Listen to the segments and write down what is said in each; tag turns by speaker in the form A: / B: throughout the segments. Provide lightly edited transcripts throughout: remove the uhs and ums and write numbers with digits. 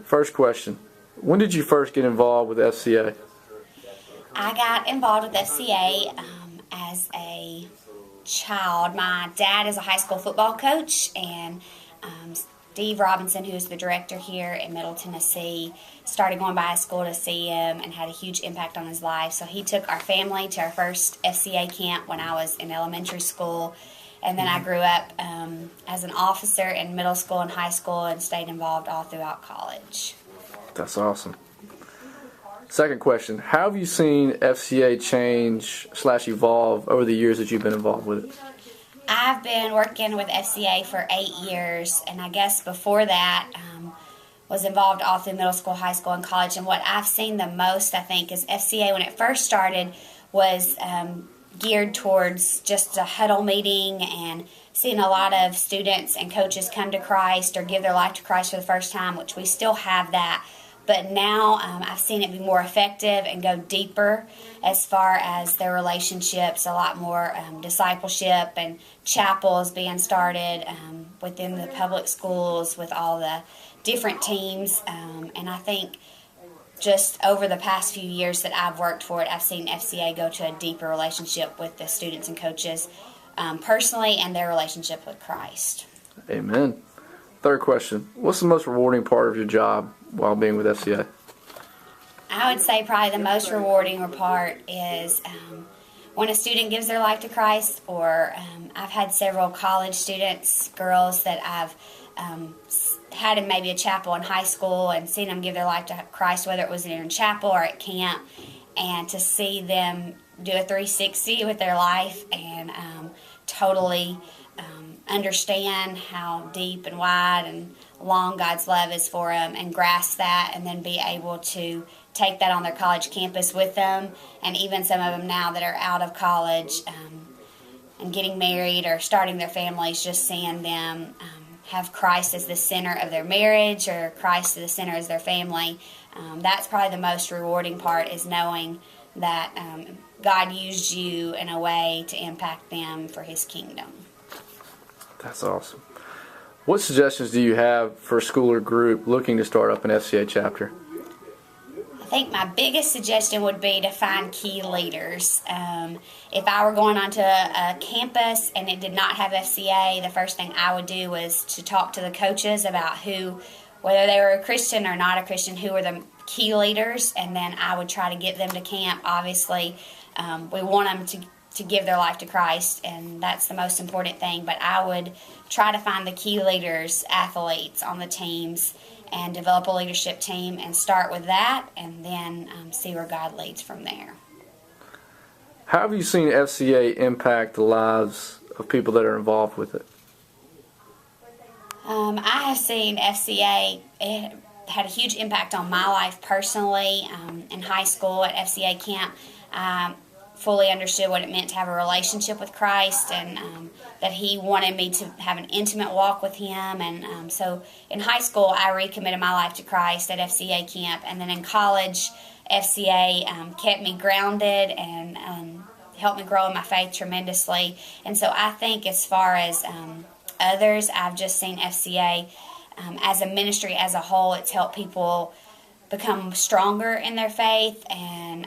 A: First question. When did you first get involved with FCA?
B: I got involved with FCA as a child. My dad is a high school football coach, and Steve Robinson, who is the director here in Middle Tennessee, started going by his school to see him and had a huge impact on his life. So he took our family to our first FCA camp when I was in elementary school. And then I grew up as an officer in middle school and high school and stayed involved all throughout college.
A: That's awesome. Second question. How have you seen FCA change/evolve over the years that you've been involved with it?
B: I've been working with FCA for 8 years, and I guess before that was involved all through middle school, high school, and college. And what I've seen the most, I think, is FCA, when it first started, was geared towards just a huddle meeting and seeing a lot of students and coaches come to Christ or give their life to Christ for the first time, which we still have that. But now I've seen it be more effective and go deeper as far as their relationships, a lot more discipleship and chapels being started within the public schools with all the different teams. And I think just over the past few years that I've worked for it, I've seen FCA go to a deeper relationship with the students and coaches personally and their relationship with Christ.
A: Amen. Third question. What's the most rewarding part of your job while being with FCA?
B: I would say probably the most rewarding part is when a student gives their life to Christ, or I've had several college students, girls that I've had in maybe a chapel in high school and seen them give their life to Christ, whether it was in chapel or at camp, and to see them do a 360 with their life and totally understand how deep and wide and long God's love is for them and grasp that, and then be able to take that on their college campus with them. And even some of them now that are out of college and getting married or starting their families, just seeing them have Christ as the center of their marriage or Christ as the center as their family. That's probably the most rewarding part, is knowing that God used you in a way to impact them for His kingdom.
A: That's awesome. What suggestions do you have for a school or group looking to start up an FCA chapter?
B: I think my biggest suggestion would be to find key leaders. If I were going onto a campus and it did not have FCA, the first thing I would do was to talk to the coaches about whether they were a Christian or not a Christian, who were the key leaders, and then I would try to get them to camp. Obviously, we want them to give their life to Christ, and that's the most important thing. But I would try to find the key leaders, athletes on the teams, and develop a leadership team and start with that, and then see where God leads from there.
A: How have you seen FCA impact the lives of people that are involved with it?
B: I have seen FCA, it had a huge impact on my life personally. In high school at FCA camp, I fully understood what it meant to have a relationship with Christ, and that He wanted me to have an intimate walk with Him. And so in high school, I recommitted my life to Christ at FCA camp. And then in college, FCA kept me grounded and helped me grow in my faith tremendously. And so I think as far as others, I've just seen FCA as a ministry as a whole. It's helped people become stronger in their faith and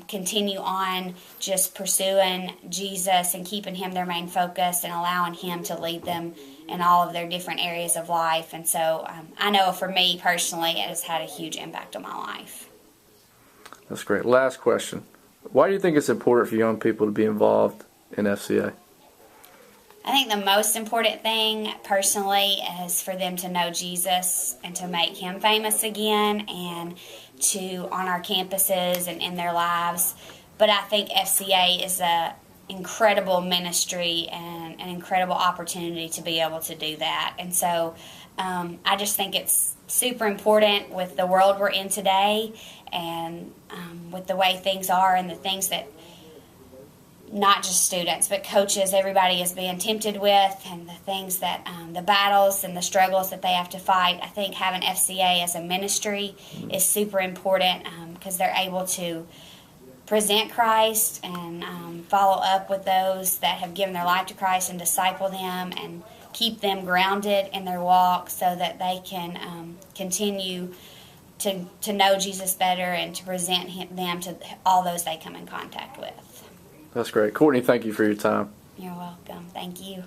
B: continue on just pursuing Jesus and keeping Him their main focus and allowing Him to lead them in all of their different areas of life. And so I know for me personally, it has had a huge impact on my life.
A: That's great. Last question. Why do you think it's important for young people to be involved in FCA?
B: I think the most important thing personally is for them to know Jesus and to make Him famous again, and to on our campuses and in their lives. But I think FCA is an incredible ministry and an incredible opportunity to be able to do that. And so I just think it's super important with the world we're in today, and with the way things are and the things that not just students, but coaches, everybody is being tempted with, and the things that, the battles and the struggles that they have to fight. I think having FCA as a ministry is super important, because they're able to present Christ and follow up with those that have given their life to Christ and disciple them and keep them grounded in their walk, so that they can continue to know Jesus better and to present them to all those they come in contact with.
A: That's great. Courtney, thank you for your time.
B: You're welcome. Thank you.